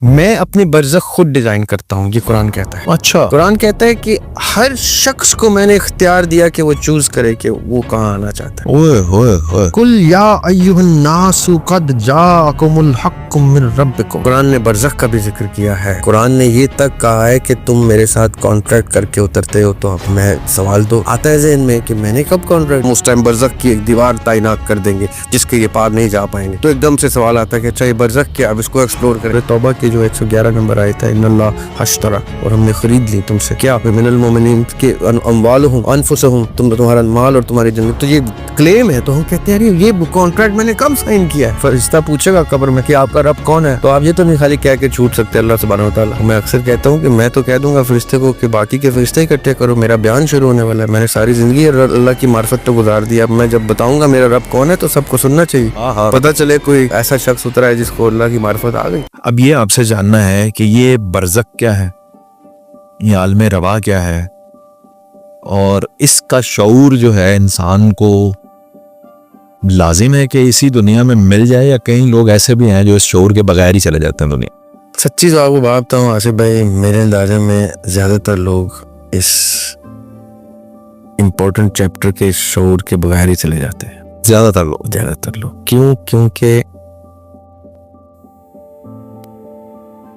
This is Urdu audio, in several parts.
میں اپنی برزخ خود ڈیزائن کرتا ہوں، یہ قرآن کہتا ہے۔ اچھا، قرآن کہتا ہے کہ ہر شخص کو میں نے اختیار دیا کہ وہ چوز کرے کہ وہ کہاں آنا چاہتا ہے۔ اوئے ہوئے ہوئے، قل یا ایھا الناس قد جاءکم الحق من ربکم۔ قرآن نے برزخ کا بھی ذکر کیا ہے۔ قرآن نے یہ تک کہا ہے کہ تم میرے ساتھ کانٹریکٹ کر کے اترتے ہو، تو اب میں سوال تو آتا ہے ذہن میں کہ میں نے کب کانٹریکٹ، اس ٹائم برزخ کی ایک دیوار تعینات کر دیں گے جس کے یہ پار نہیں جا پائیں گے، تو ایک دم سے سوال آتا ہے کہ اچھا یہ برزخ کیا، اب اس کو ایکسپلور کریں۔ توبہ کی جو 111 نمبر آیا تھا، ان اللہ اشترى، اور ہم نے خرید لی تم سے کیا، من المؤمنین کے اموالہم انفسہم، تمہارا مال اور تمہاری جان، تو یہ کلیم ہے۔ تو ہم کہتے ہیں یہ کانٹریکٹ میں نے کب سائن کیا ہے؟ فرشتہ پوچھے گا قبر میں کہ آپ کا رب کون ہے، تو آپ یہ تو نہیں خالی کہہ کے چھوٹ سکتے اللہ سبحانہ وتعالیٰ۔ میں اکثر کہتا ہوں کہ میں تو کہہ دوں گا فرشتے کو کہ باقی کے فرشتے اکٹھے کرو، میرا بیان شروع ہونے والا ہے، میں نے ساری زندگی اللہ کی معرفت پہ گزار دی، اب میں جب بتاؤں گا میرا رب کون ہے تو سب کو سننا چاہیے، پتہ چلے کوئی ایسا شخص اترا ہے جس کو اللہ کی معرفت آ گئی۔ اب یہ آپ سے جاننا ہے کہ یہ برزخ کیا ہے، یہ عالم روا کیا ہے، اور اس کا شعور جو ہے انسان کو لازم ہے کہ اسی دنیا میں مل جائے، یا کئی لوگ ایسے بھی ہیں جو اس شعور کے بغیر ہی چلے جاتے ہیں دنیا؟ سچی تو آپ کو بات بتاؤں آصف بھائی، میرے اندازے میں زیادہ تر لوگ اس امپورٹنٹ چیپٹر کے شعور کے بغیر ہی چلے جاتے ہیں، زیادہ تر لوگ کیونکہ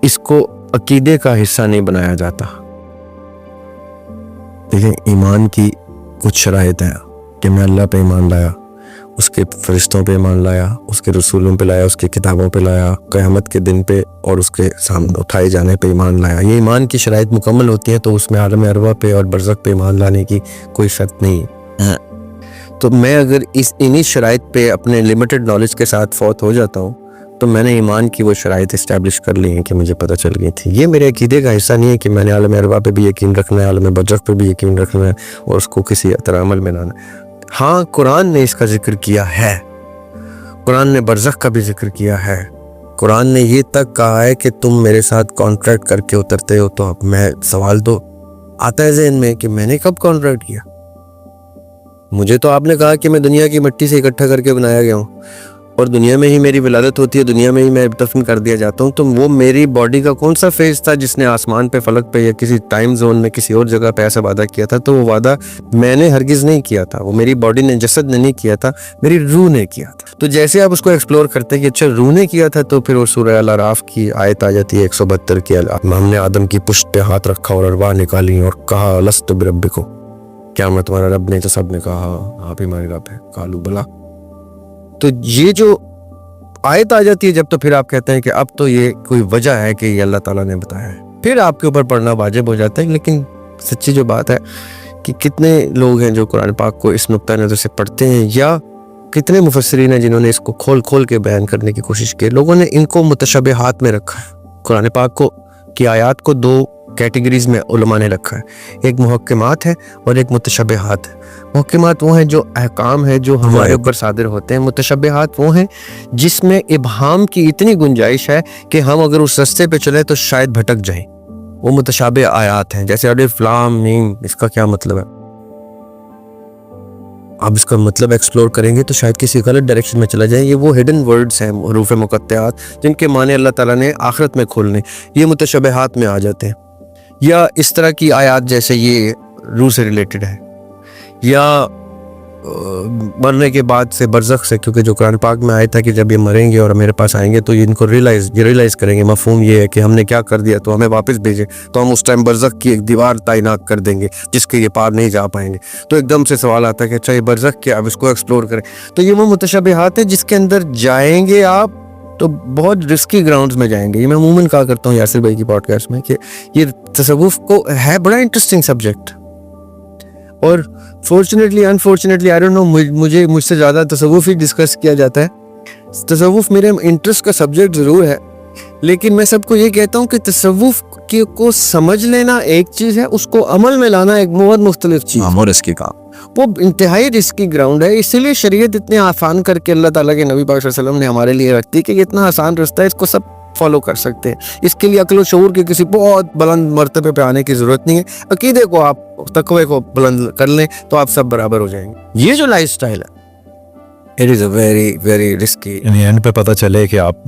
اس کو عقیدے کا حصہ نہیں بنایا جاتا۔ دیکھیں، ایمان کی کچھ شرائط ہیں کہ میں اللہ پہ ایمان لایا، اس کے فرشتوں پہ ایمان لایا، اس کے رسولوں پہ لایا، اس کی کتابوں پہ لایا، قیامت کے دن پہ اور اس کے سامنے اٹھائے جانے پہ ایمان لایا۔ یہ ایمان کی شرائط مکمل ہوتی ہیں تو اس میں عالم ارواح پہ اور برزخ پہ ایمان لانے کی کوئی شرط نہیں ہے۔ تو میں اگر انہی شرائط پہ اپنے لمیٹڈ نالج کے ساتھ فوت ہو جاتا ہوں تو میں نے ایمان کی وہ شرائط اسٹیبلش کر لی ہیں کہ مجھے پتہ چل گئی تھی۔ یہ میرے عقیدے کا حصہ نہیں ہے کہ میں نے عالم ارواح پہ بھی یقین رکھنا ہے، عالم برزخ پہ بھی یقین رکھنا ہے اور اس کو کسی طرح عمل میں لانا ہے۔ ہاں، قرآن نے اس کا ذکر کیا ہے، قرآن نے برزخ کا بھی ذکر کیا ہے، قرآن نے یہ تک کہا ہے کہ تم میرے ساتھ کانٹریکٹ کر کے اترتے ہو، تو اب میں سوال تو آتا ہے ذہن میں کہ میں نے کب کانٹریکٹ کیا؟ مجھے تو آپ نے کہا کہ میں دنیا کی مٹی سے اکٹھا کر کے بنایا گیا ہوں اور دنیا میں ہی میری ولادت ہوتی ہے، دنیا میں ہی میں دفن کر دیا جاتا ہوں، تو وہ میری باڈی کا کون سا فیز تھا جس نے آسمان پہ، فلک پہ، یا کسی ٹائم زون میں کسی اور جگہ پہ ایسا وعدہ کیا تھا؟ تو وہ وعدہ میں نے ہرگز نہیں کیا تھا، وہ میری باڈی نے، جسد نے نہیں کیا تھا، میری روح نے کیا تھا۔ تو جیسے آپ اس کو ایکسپلور کرتے کہ اچھا روح نے کیا تھا، تو پھر وہ سورہ الاعراف کی آیت آ جاتی ہے 172 کی، ہم نے آدم کی پشت پہ ہاتھ رکھا اور ارواح نکالی اور کہا لست بربکم، کیا میں تمہارا رب نہیں؟ تو سب نے کہا آپ ہی ہمارے رب ہے، قالوا بلا۔ تو یہ جو آیت آ جاتی ہے جب، تو پھر آپ کہتے ہیں کہ اب تو یہ کوئی وجہ ہے کہ یہ اللہ تعالیٰ نے بتایا ہے، پھر آپ کے اوپر پڑھنا واجب ہو جاتا ہے۔ لیکن سچی جو بات ہے کہ کتنے لوگ ہیں جو قرآن پاک کو اس نقطہ نظر سے پڑھتے ہیں، یا کتنے مفسرین ہیں جنہوں نے اس کو کھول کے بیان کرنے کی کوشش کی۔ لوگوں نے ان کو متشابہات میں رکھا ہے، قرآن پاک کو کی آیات کو دو کیٹیگریز میں علماء نے رکھا ہے، ایک محکمات ہے اور ایک متشابہات ہے۔ محکمات وہ ہیں جو احکام ہے جو ہمارے اوپر صادر ہوتے ہیں، متشابہات وہ ہیں جس میں ابہام کی اتنی گنجائش ہے کہ ہم اگر اس رستے پہ چلیں تو شاید بھٹک جائیں، وہ متشابہ آیات ہیں۔ جیسے الف لام میم، اس کا کیا مطلب ہے؟ آپ اس کا مطلب ایکسپلور کریں گے تو شاید کسی غلط ڈائریکشن میں چلا جائیں۔ یہ وہ ہڈن ورڈز ہیں، حروف مقطعات، جن کے معنی اللہ تعالیٰ نے آخرت میں کھولنے، یہ متشابہات میں آ جاتے ہیں۔ یا اس طرح کی آیات جیسے یہ روح سے ریلیٹڈ ہے، یا مرنے کے بعد سے برزخ سے، کیونکہ جو قرآن پاک میں آیا تھا کہ جب یہ مریں گے اور میرے پاس آئیں گے تو ان کو ریئلائز کریں گے، مفہوم یہ ہے کہ ہم نے کیا کر دیا، تو ہمیں واپس بھیجے، تو ہم اس ٹائم برزخ کی ایک دیوار تعینات کر دیں گے جس کے یہ پار نہیں جا پائیں گے۔ تو ایک دم سے سوال آتا ہے کہ اچھا یہ برزخ کیا، اب اس کو ایکسپلور کریں۔ تو یہ وہ متشابہات ہیں جس کے اندر جائیں گے آپ تو بہت رسکی گراؤنڈز میں جائیں گے۔ یہ میں عموماً کہا کرتا ہوں یاسر بھائی کی پوڈ کاسٹ میں کہ یہ تصوف کو ہے بڑا انٹرسٹنگ سبجیکٹ، اور fortunately unfortunately I don't know, مجھ سے زیادہ تصوف ہی ڈسکس کیا جاتا ہے۔ تصوف میرے انٹرسٹ کا سبجیکٹ ضرور ہے، لیکن میں سب کو یہ کہتا ہوں کہ تصوف کو سمجھ لینا ایک چیز ہے، اس کو عمل میں لانا ایک بہت مختلف چیز ہے، اور اس کی کام وہ انتہائی رسکی گراؤنڈ ہے۔ اسی لیے شریعت اتنے آسان کر کے اللہ تعالیٰ کے نبی پاک صلی اللہ علیہ وسلم نے ہمارے لیے رکھتی کہ یہ اتنا آسان رستہ ہے، اس کو سب فالو کر سکتے ہیں۔ اس کے لیے عقل و شعور کے کسی بہت بلند مرتبے پہ آنے کی ضرورت نہیں ہے، عقیدے کو آپ، تقوی کو بلند کر لیں تو آپ سب برابر ہو جائیں گے۔ یہ جو لائف سٹائل ہے، it is a very very risky, یعنی اینڈ پہ پتہ چلے کہ آپ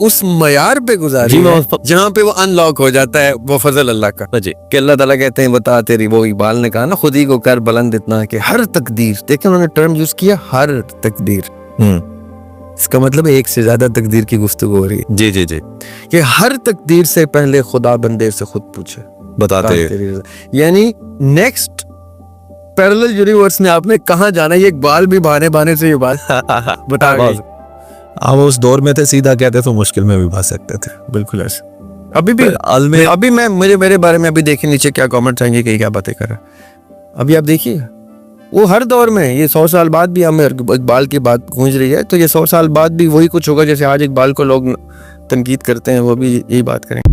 اس معیار پہ گزاری جی، ہے جہاں پہ وہ ان لاک ہو جاتا ہے وہ فضل اللہ کا. جی کہ اللہ تعالیٰ کہتے ہیں بتا تیری، وہ اقبال نے کہا نا خود ہی کو کر بلند اتنا کہ ہر تقدیر، دیکھیں انہوں نے ٹرم یوز کیا ہر تقدیر. اس کا مطلب ایک سے زیادہ تقدیر کی گفتگو ہو رہی ہے. جی جی جی کہ ہر تقدیر سے پہلے خدا بندے سے خود پوچھے بتاتے ہیں. تیری رضا. یعنی نیکسٹ پیرلل یونیورس میں آپ نے کہاں جانا ہے، یہ اقبال بھی بہانے سے یہ بات بتا گئی. ہم اس دور میں تھے، سیدھا کہتے تو مشکل میں بھی پھنس سکتے تھے. بالکل ایسے. ابھی بھی عالم ابھی مجھے میرے بارے میں ابھی دیکھیں نیچے کیا کامنٹس آئیں گے کہ کیا باتیں کر رہا ہے. ابھی آپ دیکھیے وہ ہر دور میں، یہ 100 سال بعد بھی ہمیں اقبال کی بات گونج رہی ہے، تو یہ 100 سال بعد بھی وہی کچھ ہوگا جیسے آج اقبال کو لوگ تنقید کرتے ہیں، وہ بھی یہی بات کریں گے.